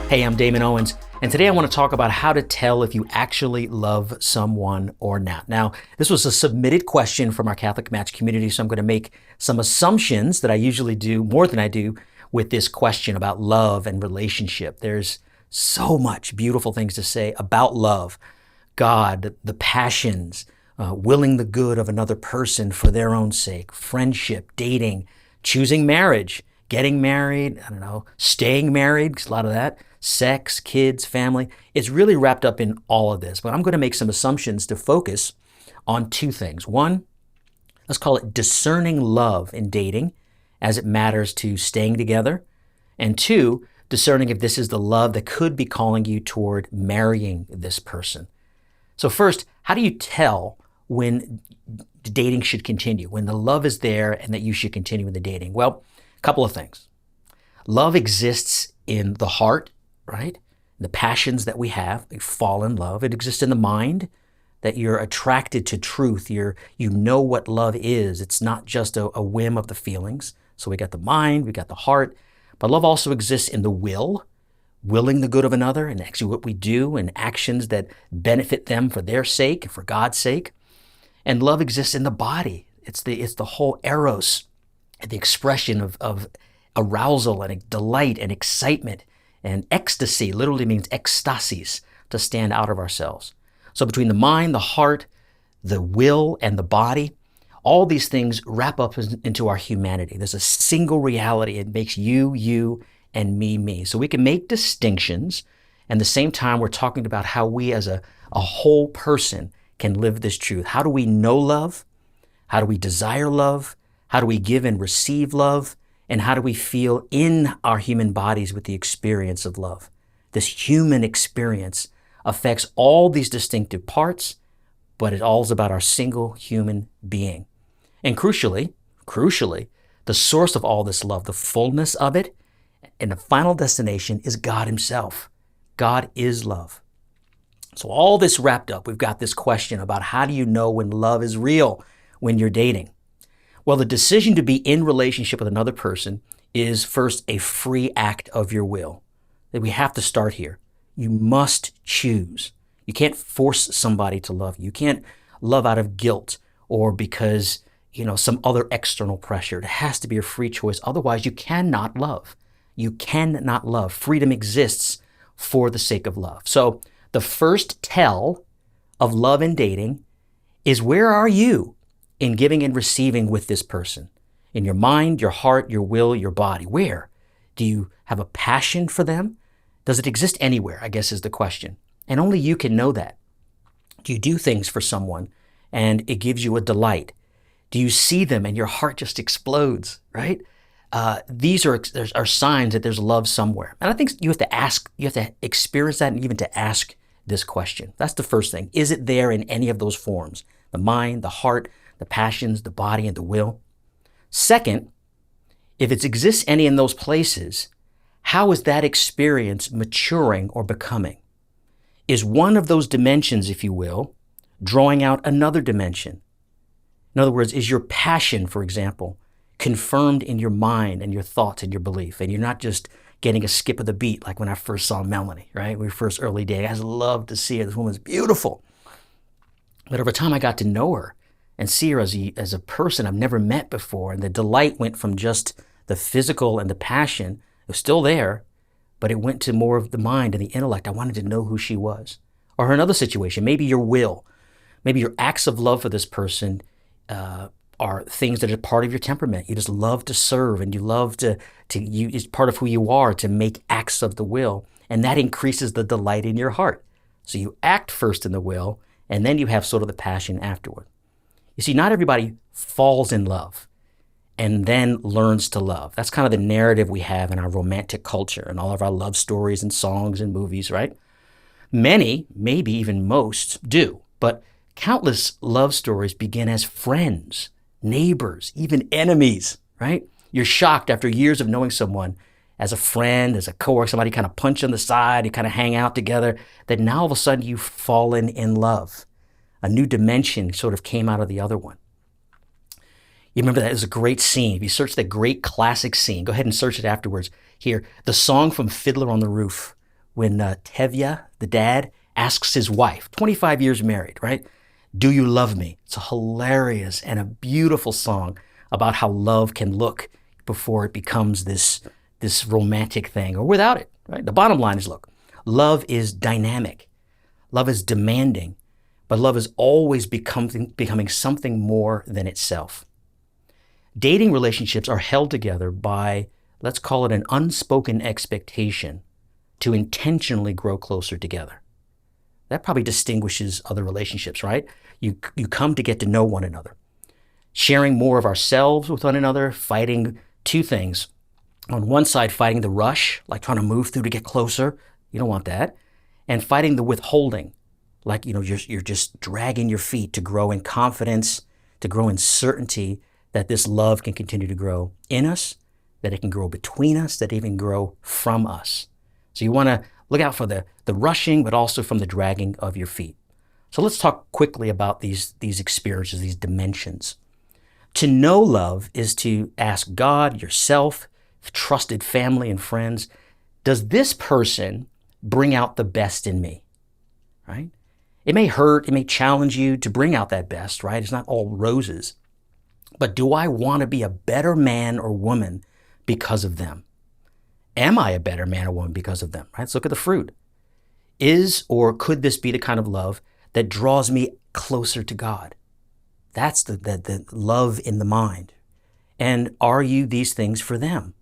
Hey, I'm Damon Owens, and today I want to talk about how to tell if you actually love someone or not. Now, this was a submitted question from our CatholicMatch community, so I'm going to make some assumptions that I usually do, more than I do, with this question about love and relationship. There's so much beautiful things to say about love, God, the passions, willing the good of another person for their own sake, friendship, dating, choosing marriage, getting married, I don't know, staying married, 'cause a lot of that, sex, kids, family. It's really wrapped up in all of this. But I'm going to make some assumptions to focus on two things. One, let's call it discerning love in dating as it matters to staying together. And two, discerning if this is the love that could be calling you toward marrying this person. So first, how do you tell when dating should continue, when the love is there and that you should continue with the dating? Well, a couple of things. Love exists in the heart, right? The passions that we have, we fall in love. It exists in the mind, that you're attracted to truth. You know what love is. It's not just a whim of the feelings. So we got the mind, we got the heart. But love also exists in the will, willing the good of another, and actually what we do and actions that benefit them for their sake, for God's sake. And love exists in the body. It's the whole eros, the expression of arousal and delight and excitement. And ecstasy literally means ecstasis, to stand out of ourselves. So between the mind, the heart, the will, and the body, all these things wrap up into our humanity. There's a single reality. It makes you, and me. So we can make distinctions, and at the same time, we're talking about how we as a whole person can live this truth. How do we know love? How do we desire love? How do we give and receive love? And how do we feel in our human bodies with the experience of love? This human experience affects all these distinctive parts, but it all is about our single human being. And crucially, the source of all this love, the fullness of it, and the final destination is God himself. God is love. So all this wrapped up, we've got this question about how do you know when love is real when you're dating? Well, the decision to be in relationship with another person is first a free act of your will. That we have to start here. You must choose. You can't force somebody to love you. You can't love out of guilt or because, some other external pressure. It has to be a free choice. Otherwise, you cannot love. You cannot love. Freedom exists for the sake of love. So the first tell of love and dating is, where are you in giving and receiving with this person? In your mind, your heart, your will, your body. Where? Do you have a passion for them? Does it exist anywhere, I guess is the question. And only you can know that. Do you do things for someone and it gives you a delight? Do you see them and your heart just explodes, right? These are signs that there's love somewhere. And I think you have to experience that and even to ask this question. That's the first thing. Is it there in any of those forms? The mind, the heart, the passions, the body, and the will. Second, if it exists any in those places, how is that experience maturing or becoming? Is one of those dimensions, if you will, drawing out another dimension? In other words, is your passion, for example, confirmed in your mind and your thoughts and your belief? And you're not just getting a skip of the beat like when I first saw Melanie, right? We were first early dating. I just loved to see her. This woman's beautiful. But over time, I got to know her and see her as a person I've never met before. And the delight went from just the physical and the passion. It was still there, but it went to more of the mind and the intellect. I wanted to know who she was. Or another situation, maybe your will. Maybe your acts of love for this person are things that are part of your temperament. You just love to serve and you love it's part of who you are to make acts of the will. And that increases the delight in your heart. So you act first in the will, and then you have sort of the passion afterward. You see, not everybody falls in love and then learns to love. That's kind of the narrative we have in our romantic culture and all of our love stories and songs and movies, right? Many, maybe even most, do. But countless love stories begin as friends, neighbors, even enemies, right? You're shocked after years of knowing someone as a friend, as a coworker, somebody kind of punch on the side, you kind of hang out together, that now all of a sudden you've fallen in love. A new dimension sort of came out of the other one. You remember that? It was a great scene. If you search that great classic scene, go ahead and search it afterwards. Here, the song from Fiddler on the Roof, when Tevye, the dad, asks his wife, 25 years married, right? Do you love me? It's a hilarious and a beautiful song about how love can look before it becomes this romantic thing or without it, right? The bottom line is, look, love is dynamic. Love is demanding, but love is always becoming something more than itself. Dating relationships are held together by, let's call it an unspoken expectation to intentionally grow closer together. That probably distinguishes other relationships, right? You come to get to know one another, sharing more of ourselves with one another, fighting two things. On one side, fighting the rush, like trying to move through to get closer. You don't want that. And fighting the withholding, like, you're just dragging your feet to grow in confidence, to grow in certainty that this love can continue to grow in us, that it can grow between us, that it can grow from us. So you want to look out for the rushing, but also from the dragging of your feet. So let's talk quickly about these experiences, these dimensions. To know love is to ask God, yourself, trusted family and friends, does this person bring out the best in me, right? It may hurt, it may challenge you to bring out that best, right? It's not all roses. But do I want to be a better man or woman because of them? Am I a better man or woman because of them, right? Let's look at the fruit. Is or could this be the kind of love that draws me closer to God? That's the love in the mind. And are you these things for them,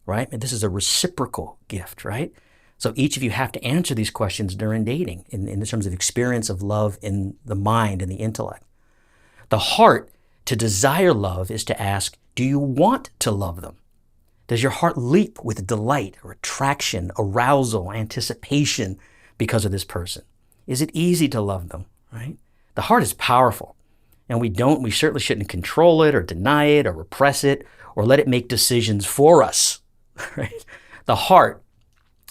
right? And this is a reciprocal gift, right? So each of you have to answer these questions during dating in terms of experience of love in the mind and the intellect. The heart to desire love is to ask, do you want to love them? Does your heart leap with delight or attraction, arousal, anticipation because of this person? Is it easy to love them, right? The heart is powerful, and we certainly shouldn't control it or deny it or repress it or let it make decisions for us, right? The heart,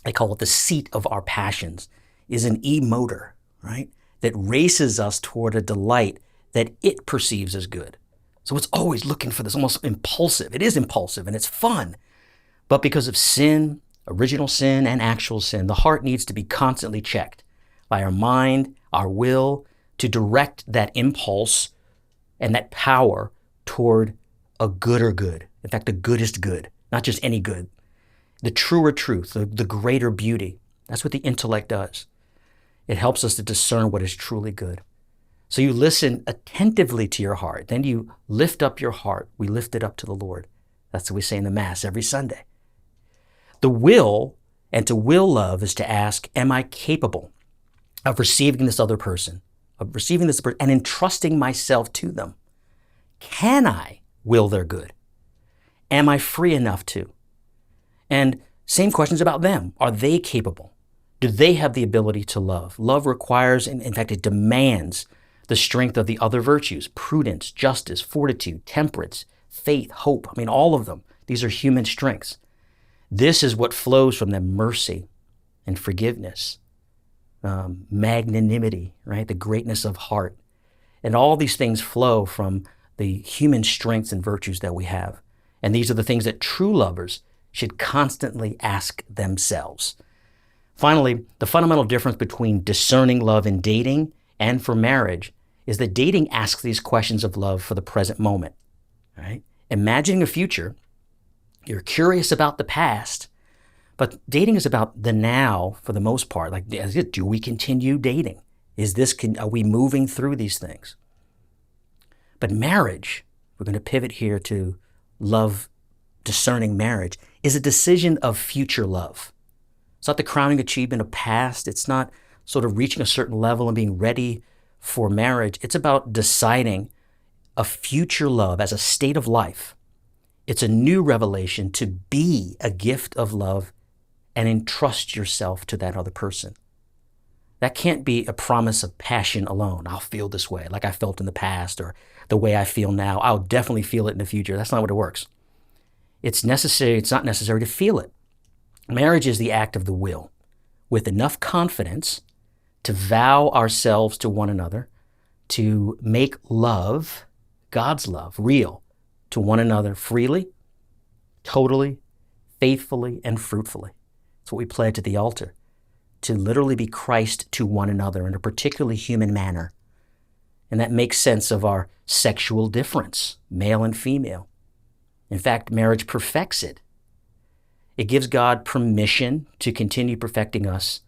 they call it the seat of our passions, is an e-motor, right? That races us toward a delight that it perceives as good. So it's always looking for this, almost impulsive. It is impulsive and it's fun. But because of sin, original sin and actual sin, the heart needs to be constantly checked by our mind, our will, to direct that impulse and that power toward a gooder good. In fact, the goodest good, not just any good. The truer truth, the greater beauty. That's what the intellect does. It helps us to discern what is truly good. So you listen attentively to your heart. Then you lift up your heart. We lift it up to the Lord. That's what we say in the Mass every Sunday. The will, and to will love, is to ask, am I capable of receiving this other person, and entrusting myself to them? Can I will their good? Am I free enough to? And same questions about them. Are they capable? Do they have the ability to love? Love requires, in fact, it demands the strength of the other virtues: prudence, justice, fortitude, temperance, faith, hope. I mean, all of them. These are human strengths. This is what flows from them: mercy and forgiveness, magnanimity, right? The greatness of heart. And all these things flow from the human strengths and virtues that we have. And these are the things that true lovers should constantly ask themselves. Finally, the fundamental difference between discerning love in dating and for marriage is that dating asks these questions of love for the present moment, right? Imagining a future, you're curious about the past, but dating is about the now for the most part. Like, do we continue dating? Are we moving through these things? But marriage, we're going to pivot here to love, discerning marriage, is a decision of future love. It's not the crowning achievement of past. It's not sort of reaching a certain level and being ready for marriage. It's about deciding a future love as a state of life. It's a new revelation to be a gift of love and entrust yourself to that other person. That can't be a promise of passion alone. I'll feel this way, like I felt in the past, or the way I feel now. I'll definitely feel it in the future. That's not what it works. It's not necessary to feel it. Marriage is the act of the will, with enough confidence to vow ourselves to one another, to make love, God's love, real to one another freely, totally, faithfully, and fruitfully. That's what we pledge at the altar, to literally be Christ to one another in a particularly human manner. And that makes sense of our sexual difference, male and female. In fact, marriage perfects it. It gives God permission to continue perfecting us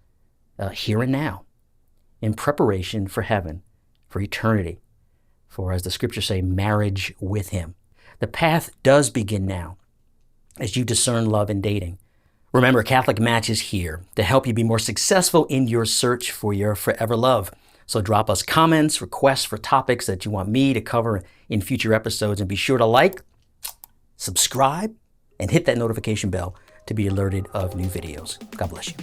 here and now in preparation for heaven, for eternity, for, as the scriptures say, marriage with him. The path does begin now as you discern love in dating. Remember, Catholic Match is here to help you be more successful in your search for your forever love. So drop us comments, requests for topics that you want me to cover in future episodes, and be sure to like, subscribe, and hit that notification bell to be alerted of new videos. God bless you.